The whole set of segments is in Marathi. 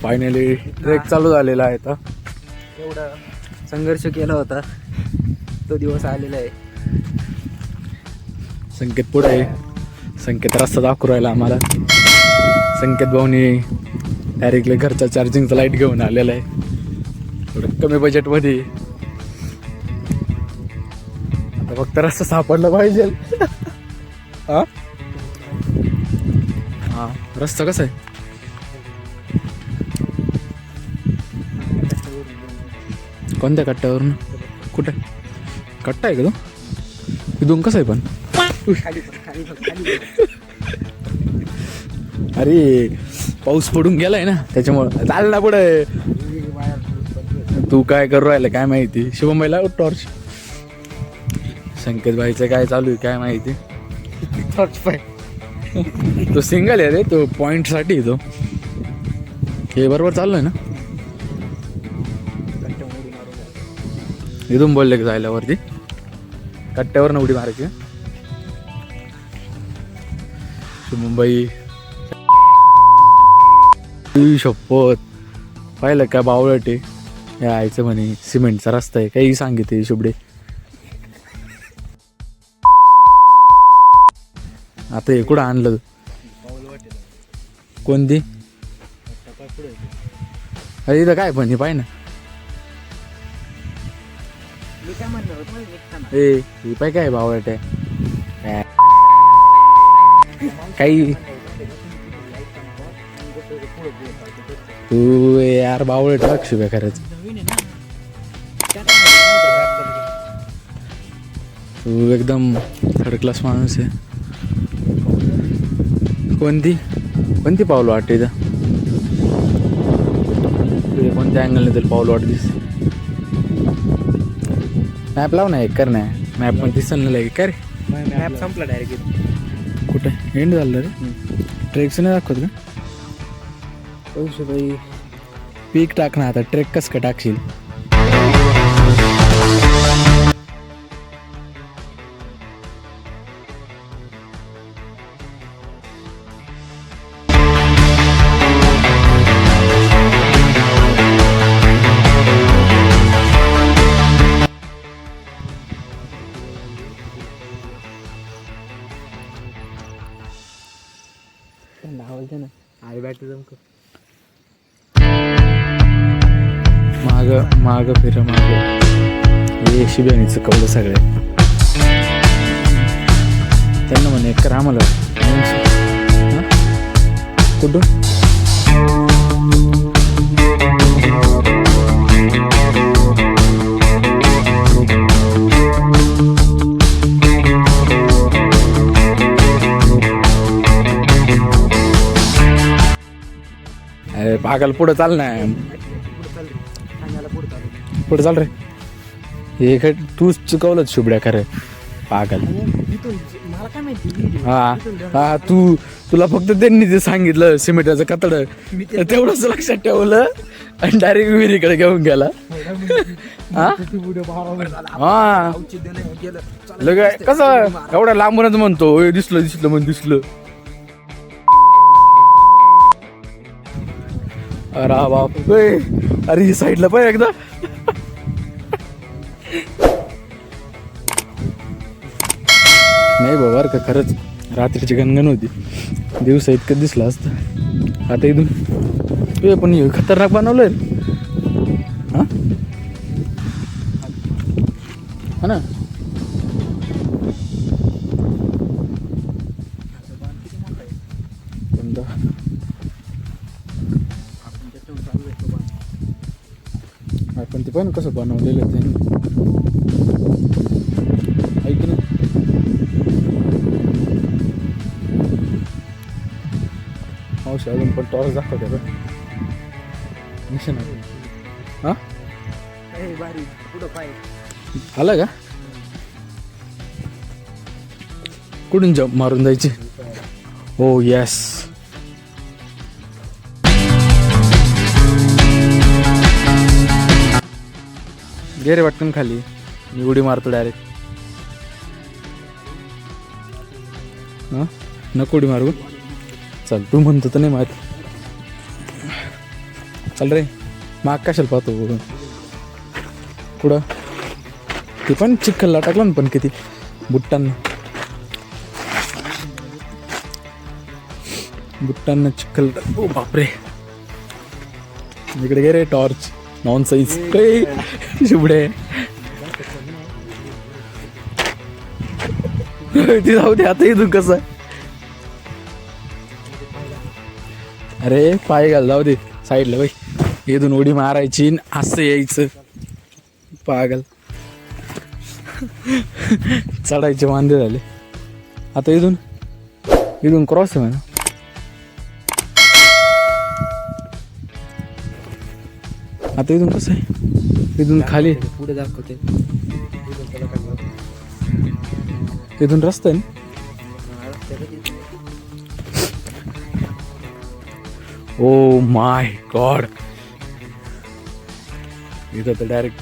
फायनली ट्रेक चालू झालेला आहे आता. एवढा संघर्ष केला होता तो दिवस आलेला आहे. संकेत पुढे आहे. संकेत रस्ता दाखवू राहिला आम्हाला. संकेत भाऊनी डायरेक्टली घरचा चार्जिंगचा लाईट घेऊन आलेला आहे थोडं कमी बजेटमध्ये. आता फक्त रस्ता सापडला पाहिजे. हा हा रस्ता कसा आहे? कोणत्या कट्ट्यावरून? कुठे कट्टा आहे का तो? इथून कसं आहे पण? अरे पाऊस पडून गेलाय ना त्याच्यामुळं चाल ना पुढे. तू काय करू राहिलं काय माहिती. शुभमबाईला टॉर्च. संकेत भाईचं काय चालू आहे काय माहिती. टॉर्च पाय तो सिंगल आहे रे तो पॉइंट साठी तो. हे बरोबर चालू आहे ना? इथून बोलले की जायला वरती कट्ट्यावर उडी मारायची. मुंबई शपथ पाहिलं काय बावळट आहे. यायचं म्हणे सिमेंटचा रस्ता आहे काही सांगितले शुभडे. आता हे कुठं आणलं? कोणती? अरे इथं काय पण हे पाय ना. ए ही पाय काय बावळट आहे काही. तू यार बावळट लक्ष बे खरंच. तू एकदम थर्ड क्लास माणूस आहे. कोणती कोणती पाऊल वाटते इथं? कोणत्या अँगलने तरी पाऊल वाट दिसते. मॅप लाव ना एक कर ना. मॅप पण दिसल ना लागे का रे? मॅप संपला डायरेक्ट. कुठं एंड झालं रे? ट्रेकचं नाही दाखवत का? पैसे पीक टाक ना आता. ट्रेक कसं काय टाकशील? धावलते ना आई बॅटरी जमक. माग फिर माग. हे शिब्याने चुकवलं सगळे. त्यांना म्हणे कर आम्हाला. कुठून? अरे पागल पुढं चाल ना. पुढे चाल रे. हे काय तूच चुकवलं शुभड्या खरं पागल. मला काय माहिती. हा तुला फक्त त्यांनी ते सांगितलं सिमेंटाचं कतड तेवढंच लक्षात ठेवलं आणि डायरेक्ट विहिरीकडे घेऊन गेला. हा लगे कसं एवढ्या लांबूनच म्हणतो दिसलं दिसलं म्हणून दिसलं. अरे बाप अरे ही साईडला पाय एकदा. नाही बाबा का खरंच रात्रीची गणगण होती. दिवसा इतकं दिसलं असतं. आता इथून पण खतरनाक बनवलंय हा ना. पण ते पण कसं बनवलेलं त्यांनी ऐक ना. मावशी अजून पण टॉर्च दाखवते का निशाण? हा पुढं पाय आलं का? कुठून जम्प मारून जायचे? हो यस. गेरे वाटकन खाली मी उडी मारतो डायरेक्ट. हां नको उडी मारू. चल तू म्हणतो तर नाही माहित. चल रे, माग कशाला पाहतो कुठं? ते पण चिखलला टाकलं ना पण किती बुट्टांना चिखल. ओ बापरे, इकडे गे रे टॉर्च, नॉन साईज शिबडे. ती जाऊ दे आता, इथून कसं? अरे पाय घाल, जाऊ दे साईडला बाई. इथून उडी मारायची असं यायचं, पागल. चढायचे वांदे झाले. आता इथून क्रॉस आहे म्हणा. आता इथून कसं आहे? इथून खाली पुढे दाखवते. इथून रस्ता आहे ना? ओ माय गॉड, इथं तर डायरेक्ट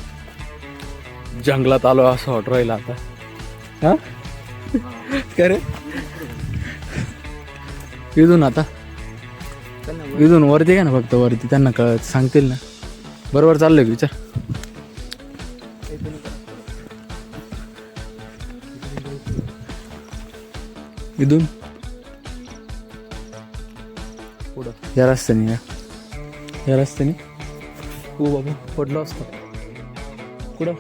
जंगलात आलो असं वाटू राहिलं आता. हा काय रे? इथून आता इथून वरती काय ना, फक्त वरती त्यांना कळत सांगतील ना. बरोबर चाललंय का विचार? इथून पुढं या रस्त्याने, या रस्त्याने. हो बाबा, पडलो असतो पुढं.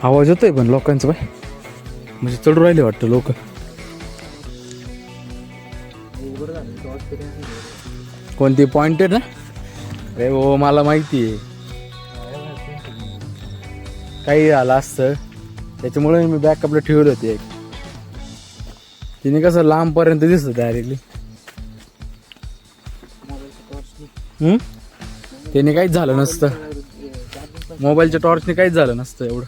आवाज येतोय पण लोकांचं बाय, म्हणजे चढू राहिले वाटतं लोक. कोणती पॉइंटेड ना? अरे हो, मला माहिती आहे. काही आलं असतं त्याच्यामुळे मी बॅकअपला ठेवलं होते. तिने कसं लांबपर्यंत दिसत डायरेक्टली. त्याने काहीच झालं नसतं, मोबाईलच्या टॉर्चने काहीच झालं नसतं एवढं.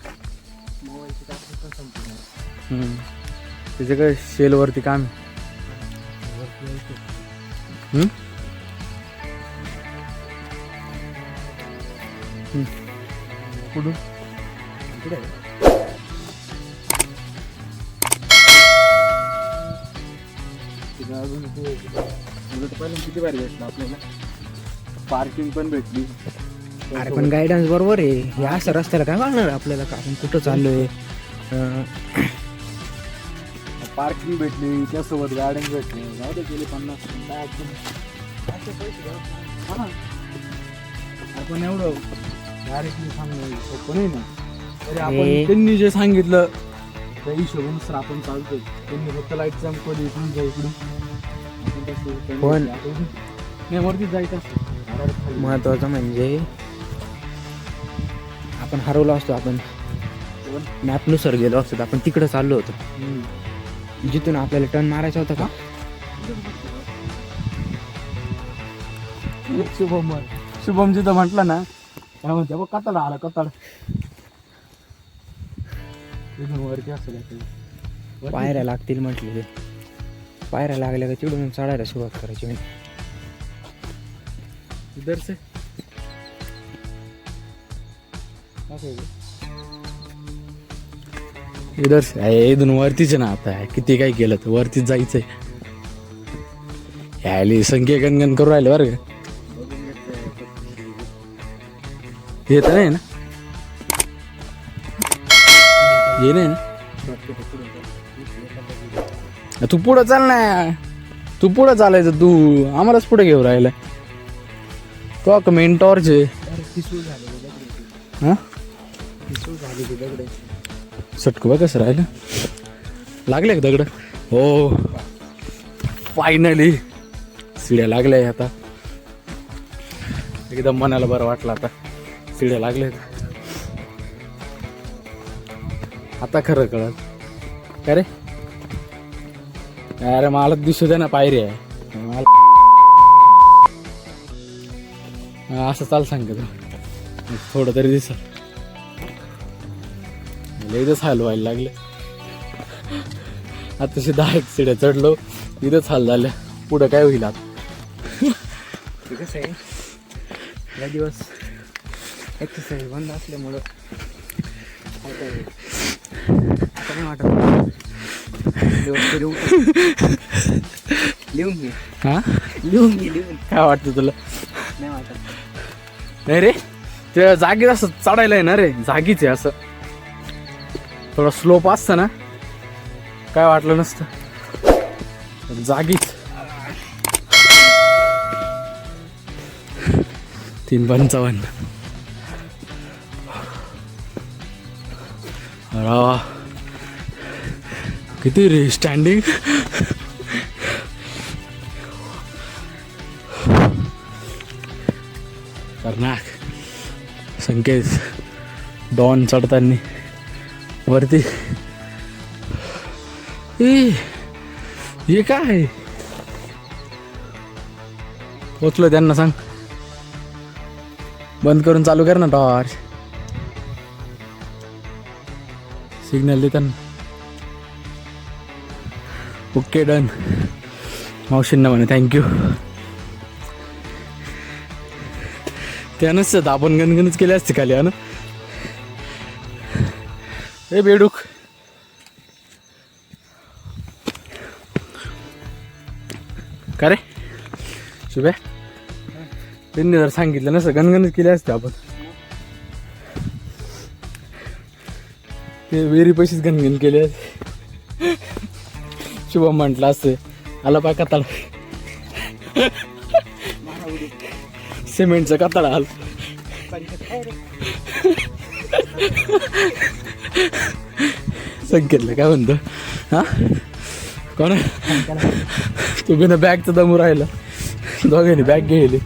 त्याचे काय शेलवरती काम. कुठून किती भारी भेटलं आपल्याला, पार्किंग पण भेटली. अरे पण गायडन्स बरोबर आहे. हे असं रस्त्याला काय कळणार आपल्याला का आपण कुठं चाललोय? पार्किंग भेटली, त्यासोबत गार्डन भेटली. जाऊ दे, गेले 50. आपण एवढं डायरेक्टली सांगणं सोपं नाही ना. तरी आपण त्यांनी जे सांगितलं त्या हिशोबानुसार आपण चालतोय. त्यांनी फक्त लाईट चमकवली इकडून जा, इकडून पण नाही वरतीच जायचं असतं. महत्वाचं म्हणजे आपण हरवलो असतो. आपण मॅपनुसार गेलो असतो, आपण तिकडे चाललो होतो जिथून आपल्याला टर्न मारायचा होता का. शुभम जिथं म्हटलं ना, काय म्हणते बघ, कताड आला, कताड. वरती असेल, पायऱ्या लागतील म्हटले. पायऱ्या लागल्या का तिकडून चढायला सुरुवात करायची. इधर से इधर से इथून वरतीच ना. आता किती काय केलं तर वरतीच जायचंय. ह्याली संख्या गणगण करू राहिले बरं का. येत नाही ना, ये नाही ना. तू पुढं चाल ना, तू पुढं चालायचं. तू आम्हालाच पुढे घेऊन राहिला. तो का मेन टॉर्च आहे. सटकू बा कसं राहिलं. लागले का दगड? हो, फायनली शिड्या लागल्या. आता एकदम मनाला बरं वाटलं. आता शिड्या लागल्यात. आता खरं कळत काय रे. अरे मला दिसू दे ना, पायरी आहे असं चाल सांगत थोडं तरी दिसत. इथंच हाल व्हायला लागले. आता 10 शिड्या चढलो, इथंच हाल झाल्या. पुढं काय होईल आता. कसं आहे, या दिवस एक्सरसाइज बंद असल्यामुळं आता नाही वाटत. लिहून घे हा लिहून घे लिहून काय वाटतं तुला? नाही वाटत. नाही रे, ते जागीच असं चढायला आहे ना रे, जागीच आहे असं. थोडं स्लोप असतं ना काय वाटलं नसतं, जागीच. 3:55. अरे किती रे स्टँडिंग. खतरनाक. संकेत डॉन चढताना वरती. हे काय पोचलो, त्यांना सांग बंद करून चालू कर ना टॉर्च. सिग्नल देताना. Okay done. मावशींना म्हणे थँक्यू. त्यानंच आपण गणगणच केले असते खाली हा ना. ए बेडूक. का रे शुभ्या, त्यांनी जर सांगितलं नसतं गणगणच केले असते आपण. ते वेरी पैसेच गणगण केले. शुभम म्हटलं असते आला पाय कताळ, सिमेंटचं कताळ आल. संकेतलं काय म्हणतो हा कोण तू बिना बॅगचा दमू राहिला. दोघांनी बॅग घेतली.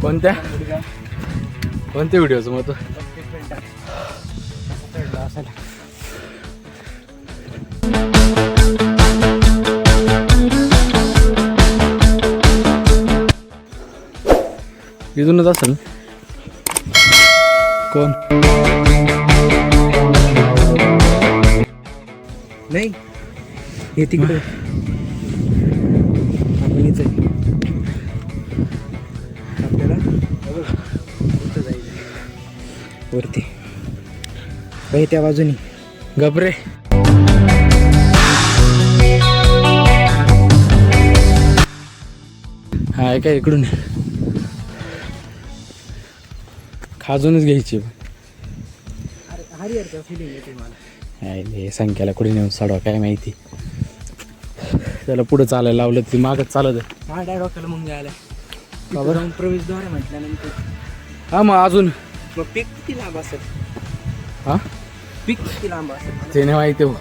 कोणत्या कोणत्या व्हिडिओचं मत? इथूनच असेल कोण? नाही हे तिकडे आपण इथे आपल्याला इथं जायचं वरती. बाई त्या बाजूनी गबरे. हा काय इकडून खाजूनच घ्यायची. हरिहरचं फिलिंग येते मला. हे संख्याला कुठे नेऊन साडवा काय माहिती. त्याला पुढे चालायला लावलं ती मागच चालत आहे. माझ्या डोक्याला मग जायला बाबा जाऊन प्रवेशद्वार म्हटल्यानंतर. हा मग अजून मग पीक किती लांब असेल? हा पीक किती लांब असेल ते नाही माहिती हो.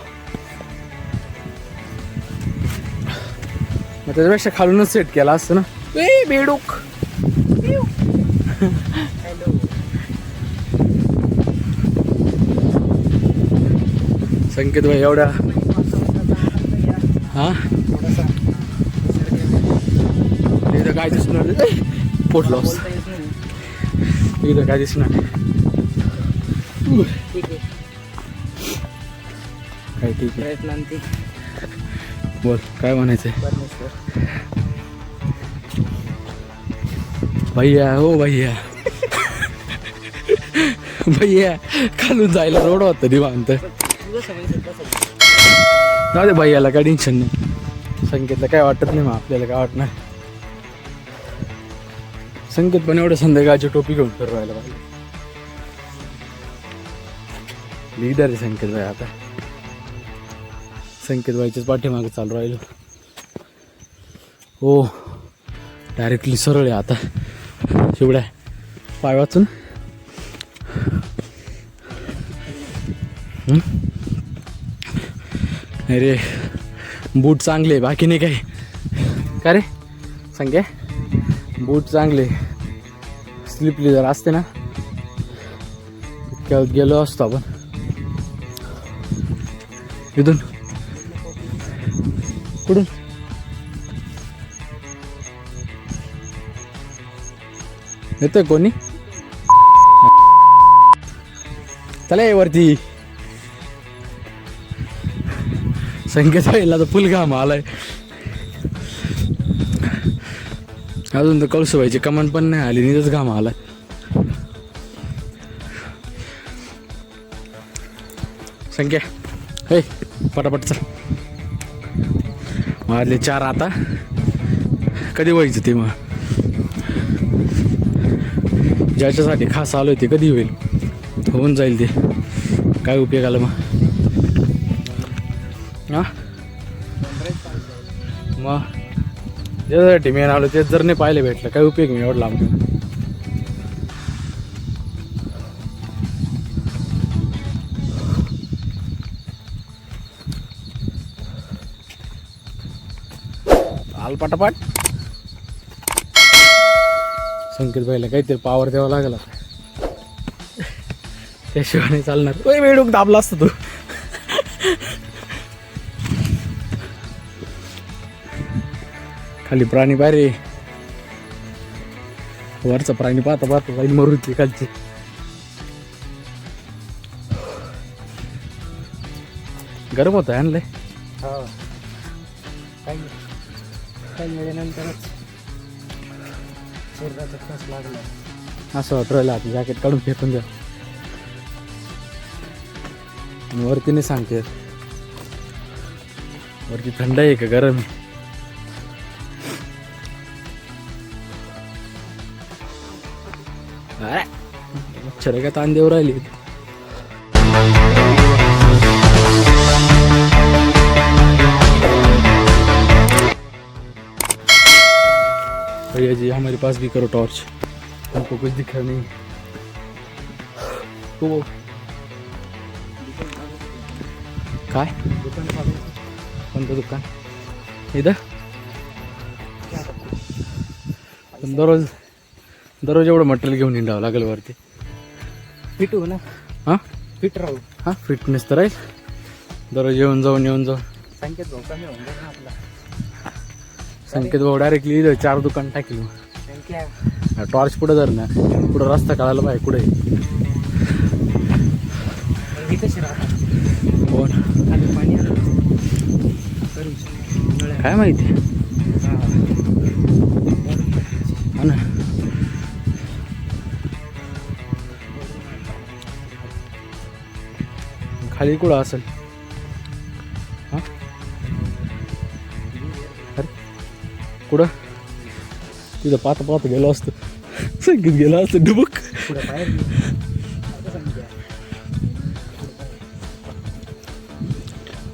मग त्याच्यापेक्षा खालूनच सेट केला असतं ना. ए बेडूक. संकेत भाई एवढा हा इथं काय दिसणार पोट लॉस. इथं काय दिसणार काय ठीक आहे. प्रयत्नांती बोल काय म्हणायचंय परमेश्वर. भैया हो भैया. भैया खालून जायला रोड होतं निवांत. जाऊ दे भैयाला काय टेन्शन नाही. संकेतला काय वाटत नाही, मग आपल्याला काय वाटणार. संकेत पण एवढं संध्याकाळची टोपी घेऊन फिरू राहायला पाहिजे. लीडर आहे संकेत भाई. आता संकेत भाईच्याच पाठीमागे चालू राहिलो. हो डायरेक्टली सरळ आहे आता. शिवड्या पाय वाचून. अरे बूट चांगले बाकी नाही काही. का रे संख्या बूट चांगले. स्लिपली जर असते ना इतक्या गेलो असतो आपण. इथून कुठून येतोय कोणी? चला ये वरती. संकेत व्हायला तर फुल घाम आलाय. अजून तर कळसुबाईची कमान पण नाही आली, निजच घाम आलाय. संख्या हे पटापट चल. वाजले 4 आता. कधी व्हायचं ते मग ज्याच्यासाठी खास आलोय ते कधी होईल. होऊन जाईल ते. काय उपयोग आला मग. हां मग ज्याच्यासाठी मेन आलो तेच जर नाही पाहिलं भेटलं काय उपयोग मी एवढं लांब. आल पटापट. संकेत भाईला काहीतरी पावर द्यावा लागला त्याशिवाय नाही चालणार. ओय वेडूक दाबला असतो तू. खाली प्राणी बाहेर वरचा प्राणी पाहता पाहता जाईल मरूची खालची. गरम होतं आणलंय. काही वेळेनंतरच शरीराचा त्रास लागला. असं वाटू राहिलं आता जॅकेट काढून फेकून द्या. वरती नाही सांगते वरती थंड आहे का गरम आहे. मच्छर का ताण देऊ राहिली. भैया जी हमारे पास भी करो टॉर्च. हमको कुछ दिख रहा नहीं. ओ काय कोणतं दुकान इथं. दररोज एवढं मटेरियल घेऊन हिंडावं लागेल वरती. फिट हो ना. हां फिट राहू. हां फिटनेस तर राहील. दररोज येऊन जाऊन संकेत भाऊ कमी होऊन जाईल ना आपला. संकेत भाऊ डायरेक्टली इथं 4 दुकान टाकली. टॉर्च पुढे धर ना. पुढं रस्ता काढायला पाहिजे कुठे. कशी राहतात कोण पाणी काय माहिती. हा ना खाली कुठं असेल. हां अरे कुठं तिथं पाहता गेलो असतो. संगीत गेला असतं डुबुक.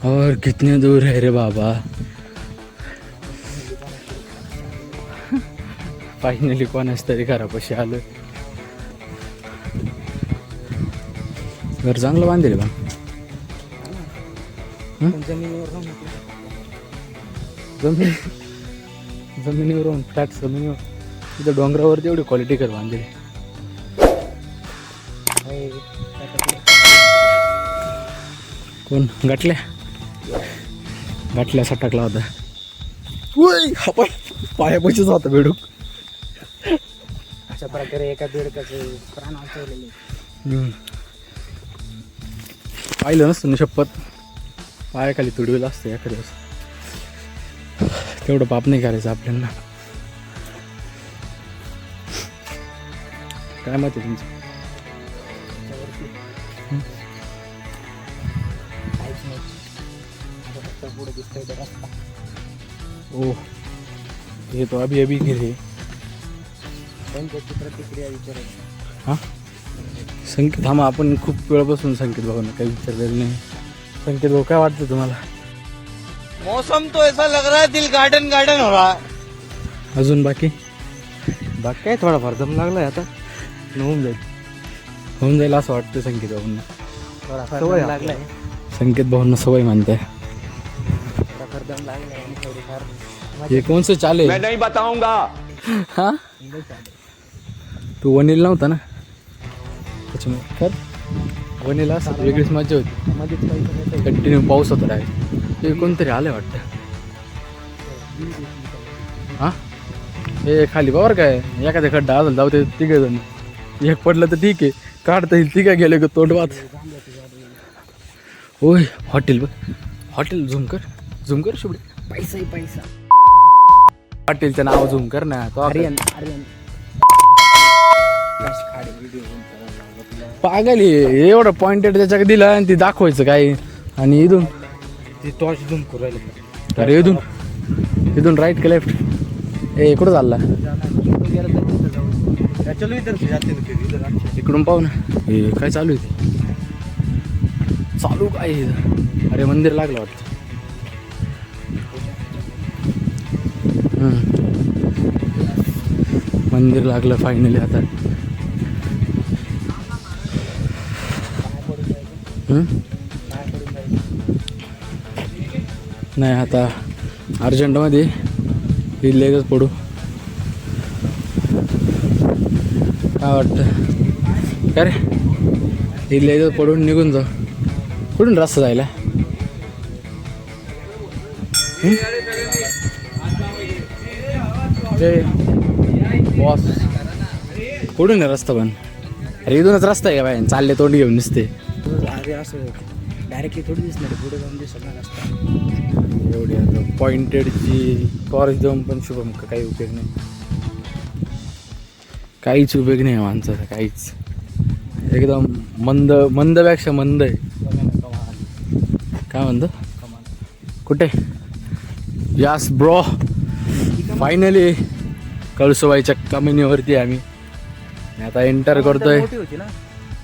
और कितने दूर है रे बाबा. फायनली कोणाच तरी घरापाशी आलं. घर चांगलं बांधले बा. जमिनीवर राहून फ्लॅट जमिनीवर. तिथं डोंगरावर तेवढी क्वालिटी कर बांधली. कोण गाठल्या टाकला होता. पायापाशीच होता बेडूक. अशा प्रकारे एका बेडकाचे प्राण वाचवलेले. पाहिलं नसतं ना शपथ. पायाखाली तुडवेलं असतं एखाद्या दिवस. तेवढं पाप नाही करायचं आपल्याला. काय मत आहे तुमचं. पुढे दिसतोय रस्ता. ओ ये तो अभी गिरे. त्यांच्याची प्रतिक्रिया विचारायची. हां संकेत थांबा. आपण खूप वेळापासून संकेत भाऊंना काही विचारलेलं नाही. संकेत भाऊ काय वाटतं तुम्हाला. मौसम तो ऐसा लग रहा है दिल गार्डन गार्डन हो रहा है. अजून बाकी काय थोडाफार दम लागलाय आता. होऊन जाईल असं वाटतं संकेत भाऊंना. सवय लागलाय. संकेत भाऊंना सवय मानते. थोडाफार दम लागलाय आणि थोडीफार ये कौन से चाले. मैं नहीं बताऊंगा. हाँ तू वनील नव्हता ना त्याच्यामुळे. खर वनीला असं वेगळीच मजा होती. मध्येच काही कंटिन्यू पाऊस होता डायरेक्ट. ते कोणतरी आलं वाटतं. हां हे खाली बरोबर काय एखाद्या खड्डा असेल जाऊ ते. तिघे जण एक पडलं तर ठीक आहे. काढता येईल. तिघा गेले का तोंड वाच. होय हॉटेल हॉटेल झूम कर शुभडे. पैसा हॉटेलचं नाव झूम कर ना. तो आर्यन पागल एवढं पॉइंटेड त्याच्याकडे दिलं आणि ती दाखवायचं काय. आणि इथून ते टॉर्च झूम करू राहिले. अरे इथून राईट का लेफ्ट? ए कुठं चालला? चलो इधर से जाते हैं फिर इधर अच्छे. इकडून पाहू ना. हे काय चालू आहे ते? चालू काय आहे इथं? अरे मंदिर लागलं वाटतं. मंदिर लागलं फायनली आता. नाही आता अर्जंटमध्ये इथलेच पडू. काय वाटतं काय रे? इथलेच पडून निघून जाऊ. कुठून रस्ता जायला? बॉस कुठून आहे रस्ता पण? अरे इथूनच रस्ता आहे का बाय? चालले तोंड घेऊन नुसते. अरे असं डायरेक्टली थोडी दिसणार पुढे जाऊन दिसणार रस्ता. एवढी आता पॉइंटेडची टॉर्च देऊन पण शुभम का काही उपयोग नाही. काहीच उपयोग नाही माणसाचा, काहीच. एकदम मंदपेक्षा मंद आहे. काय म्हणतो? कुठे? यास ब्रो, फायनली कळसुबाईच्या कमिनीवरती आम्ही आता एंटर करतोय.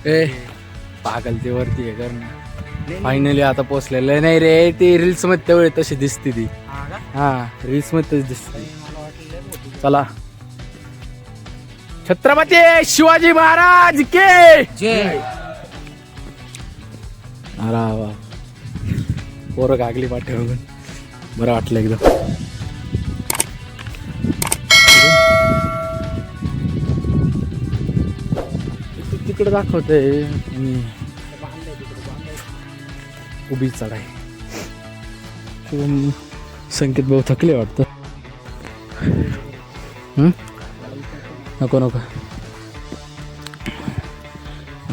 ए पागल ते वरती आहे कर ना. फायनली आता पोचलेलं नाही रे. ती रील्स मध्ये तेवढे तशी दिसते ती. हा रील्स मध्ये तशी दिसते. चला. छत्रपती शिवाजी महाराज के जय. अरे वा, पोरं कागली पाठे बघून बरं वाटलं एकदम. तिकडे दाखवतंय आणि उभी चढाई. संकेत भाऊ थकले वाटतं. नको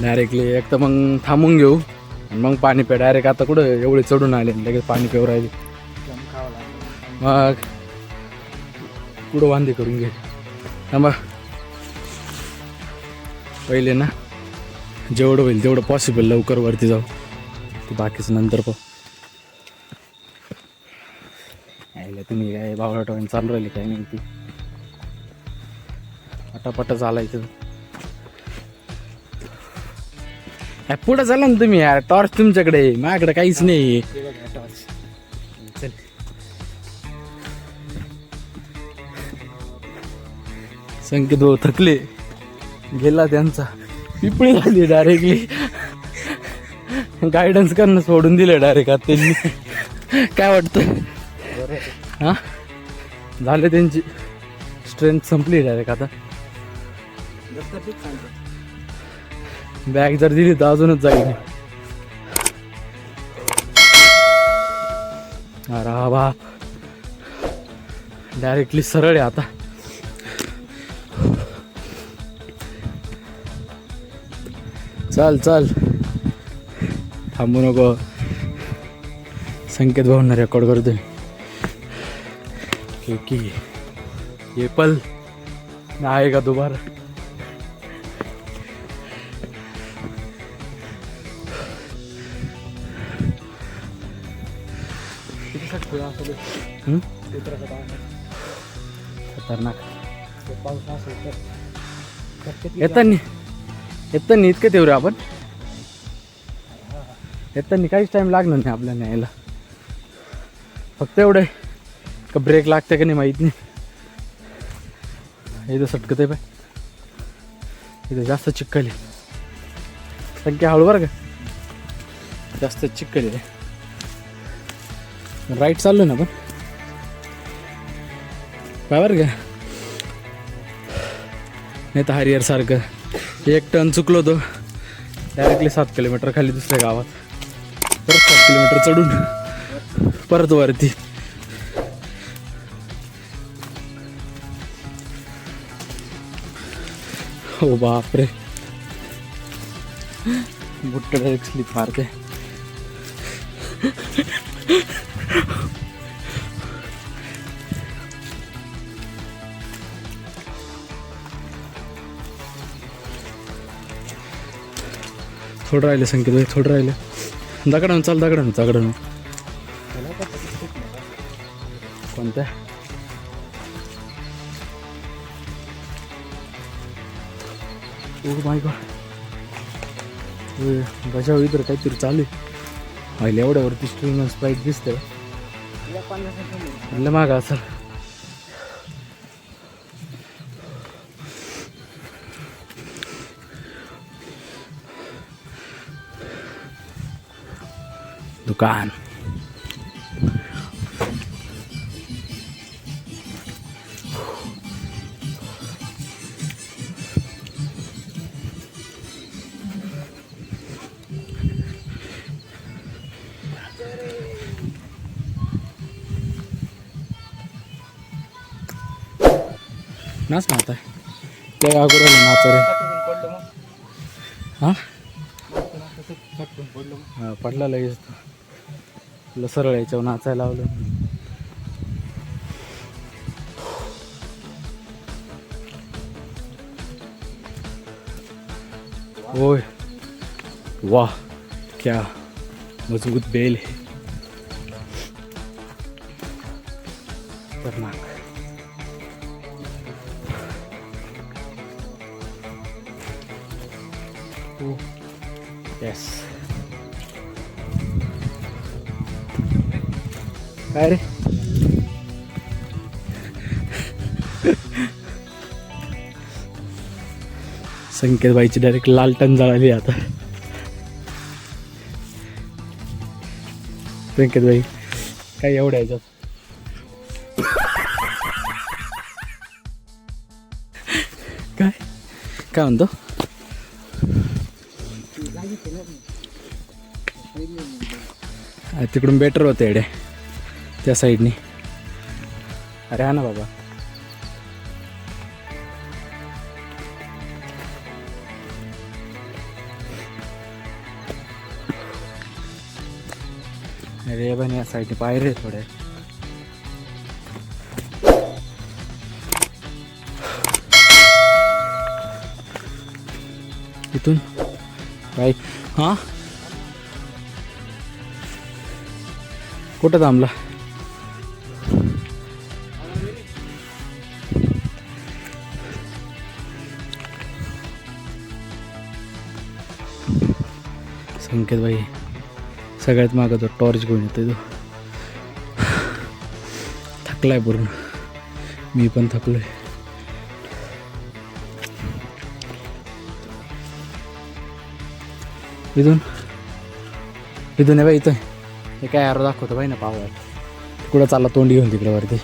डायरेक्टली एक तर मग थांबून घेऊ आणि मग पाणी पे. डायरेक्ट आता कुठं एवढे चढून आले लगेच पाणी पेवर राहिले. मग कुठं वांदे करून घे. थांबा पहिले ना जेवढं होईल तेवढं पॉसिबल लवकर वरती जाऊ. ते बाकीचं नंतर पाहू. यायला तुम्ही काय बावळा टोन चालू राहिली काय नाही ती पटापटा चालायचं. पुढं चाला ना तुम्ही यार. टॉर्च तुमच्याकडे, माझ्याकडे काहीच नाही. संकेत भाऊ थकले गेला त्यांचा. पिपळी झाली डायरेक्टली. गायडन्स करणं सोडून दिलं डायरेक्ट आता त्यांनी. काय वाटतं? हा झालं त्यांची स्ट्रेंथ संपली डायरेक्ट आता. बॅग जर दिली तर अजूनच जाईल. अरे बाप डायरेक्टली सरळ आहे आता. चल चल थांबू नको. संकेत भाऊंना रेकॉर्ड करतोय क्योंकि ये पल आएगा दोबारा. खतरनाक. येताना इतकं तेवढं आपण येताना काहीच टाइम लागणार नाही आपल्याला यायला. फक्त एवढं का ब्रेक लागते का नाही माहीत नाही. इथं सटकत आहे पाय. इथं जास्त चिक्कल आहे. संख्या हळू बरं का, जास्त चिक्कल आहे. राईट चाललो ना आपण बरोबर का. नाही तर हरिहर सारखं 1 टन चुकलो तो डायरेक्टली 7 किलोमीटर खाली दुसऱ्या गावात. परत 7 किलोमीटर चढून परत वरती. हो बापरे बुट्ट डायरेक्ट स्लिप मारते. थोडं राहिलं संकेत, थोडं राहिलं. दगडानं चाल, दगडानं कोणत्या माय गॉड बजाव इतर काहीतरी चालू आहे. आईला एवढ्यावरती स्ट्रिंग स्प्राईट दिसतंय. म्हणलं मागा असं दुकान. नाच ना आता त्या अगोदर नाच रे. हां हां पडला लगेच. तुला सरळ याच्यावर नाचायला लावलं. ओय वाह क्या मजबूत बेल है. खतरनाक. येस काय रे संकेतबाईची डायरेक्ट लालटण जळाली आता. संकेतबाई काय एवढ्या ह्याच्यात काय काय म्हणतो. तिकडून बेटर होतं एड्या त्या साईडनी. अरे हा ना बाबा. अरे पण या साईडने पायरे थोडे. इथून काय हां कुठं थांबला. संकेतबाई सगळ्यात मागं तो टॉर्च घेऊन येतो. तो थकलाय पूर्ण. मी पण थकलोय. इथून इथून आहे बाई. इथं हे काय आरो दाखवतो बाई ना पावर. कुठं चालला तोंड घेऊन तिकडे वरती.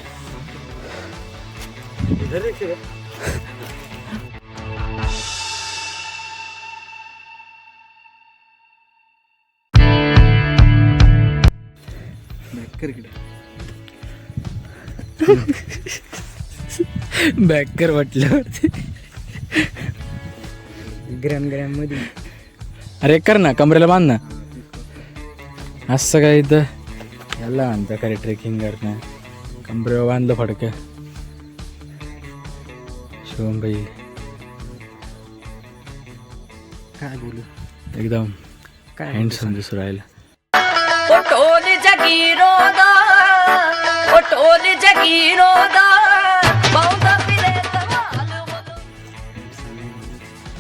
बॅकर म्हटल्यावरती ग्रॅम मध्ये. अरे कर ना कमरेला बांध ना. असं काय इथं याला म्हणतं खरे ट्रेकिंग करणं. कमरेला बांधलं फडकं. शिवमबाई काय बोलू एकदम काय हँडसम दिसू राहिलं.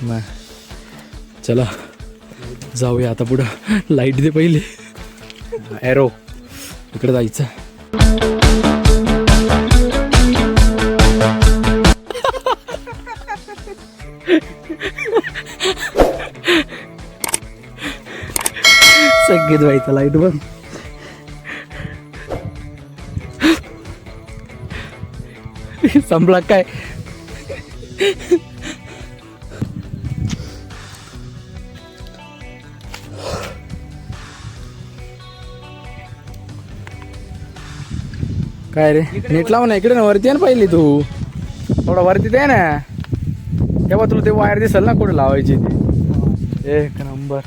मग चला जाऊया आता पुढं. लाईट दे पहिले. एरो इकडे जायचं. संकेत व्हायचं लाईट बघ. संपला काय. काय रे नीट लाव ना. इकडे ना वरती आहे ना पहिली. तू थोडा वरती दे ना. तेव्हा तुला ते वायर दिसेल ना कुठे लावायची ती. एक नंबर.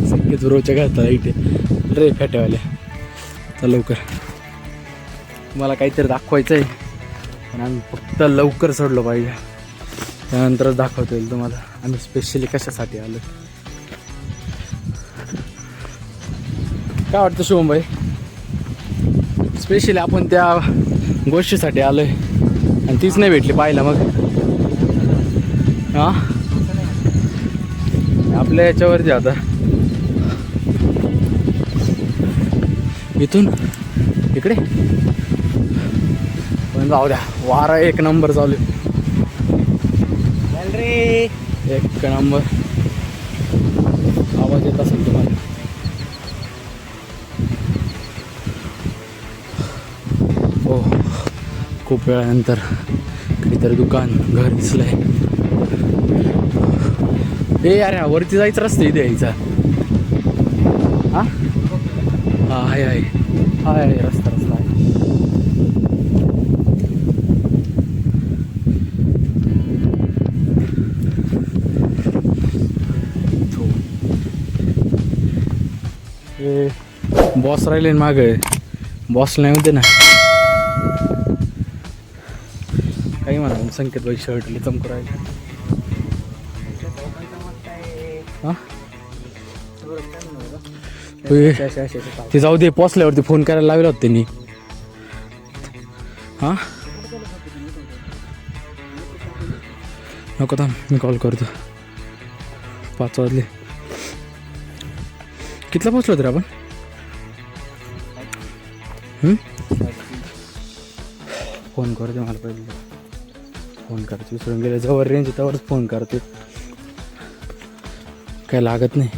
संकेत रोजच्या घालता लाईट रे फेट्यावाल्या. चल लवकर. तुम्हाला काहीतरी दाखवायचं आहे, पण आम्ही फक्त लवकर चढलो पाहिजे, त्यानंतरच दाखवता येईल तुम्हाला आम्ही स्पेशली कशासाठी आलो. काय वाटतं शुभम भाई? स्पेशली आपण त्या गोष्टीसाठी आलोय आणि तीच नाही भेटली पाहायला. मग हां आपल्या याच्यावरती आता इथून इकडे पण जाऊ द्या, वारा एक नंबर चालू आहे. एक नंबर आवाज येत असेल तुम्हाला. हो, खूप वेळानंतर काहीतरी दुकान घर दिसलंय. ए अरे वरती जायचं रस्ता इथे यायचा. हां हां आहे आहे रस्ता आहे. बॉस राहिले माग, बॉस नाही होते ना. काही म्हणा संकेत भाई शर्टली चमकू राहिले. हां ते जाऊ दे, पोचल्यावरती फोन करायला लावला होता त्यांनी. हां नको थांब, मी कॉल करतो. 5 वाजले. कितला पोचलो तर आपण? फोन करते मला पहिले. फोन करायचं विसरून गेले. जवळ रेंज त्यावरच फोन करते, काय लागत नाही.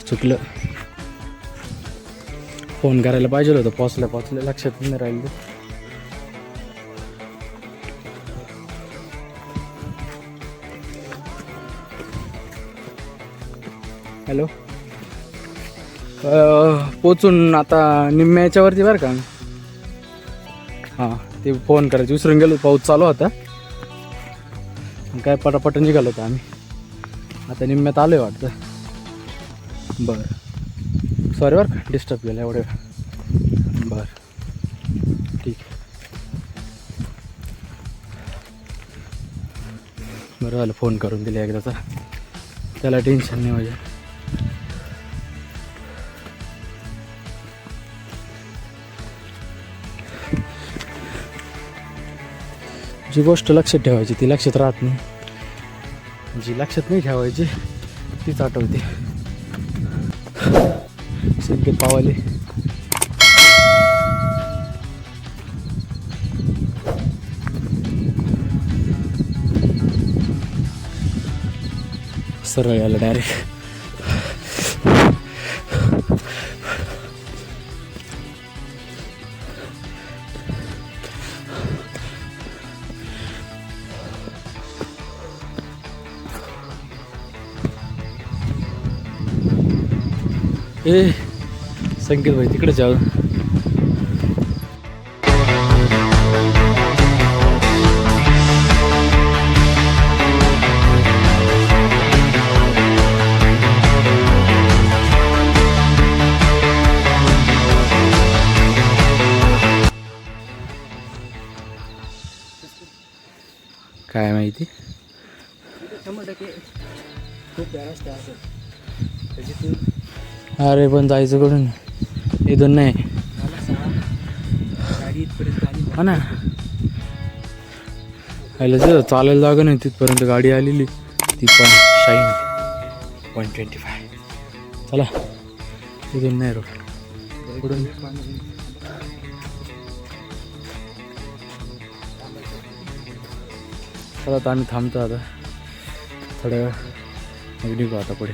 चुकलं, फोन करायला पाहिजे होतं. पोचल्या लक्षात नाही राहिलं. हॅलो, पोचून आता निम्म्या याच्यावरती बरं का. हां ते फोन करायचं विसरून गेलो, पाऊस चालू होता. काय पटापट निघालो होतो आम्ही. आता निम्म्यात आलो आहे वाटतं. बरं सॉरी बरं का डिस्टर्ब केलं एवढं. बरं ठीक आहे. बरं झालं फोन करून दिले एकदाचा, त्याला टेन्शन नाही म्हणजे. जी गोष्ट लक्षात ठेवायची ती लक्षात राहत नाही, जी लक्षात नाही ठेवायची तीच आठवते. संकेत पावाले सरळ यायला डायरेक्ट. ए संकेत भाई तिकडे जाऊ. काय माहिती. अरे पण जायचं कडून इथून नाही. हा ना, आयला चालायला जागा नाही तिथपर्यंत. गाडी आलेली ती पण शाईन 125. चला इथून नाही रोड पुढून. चला आता आम्ही थांबतो आता थोड्या वेळ, मग निघू आता पुढे.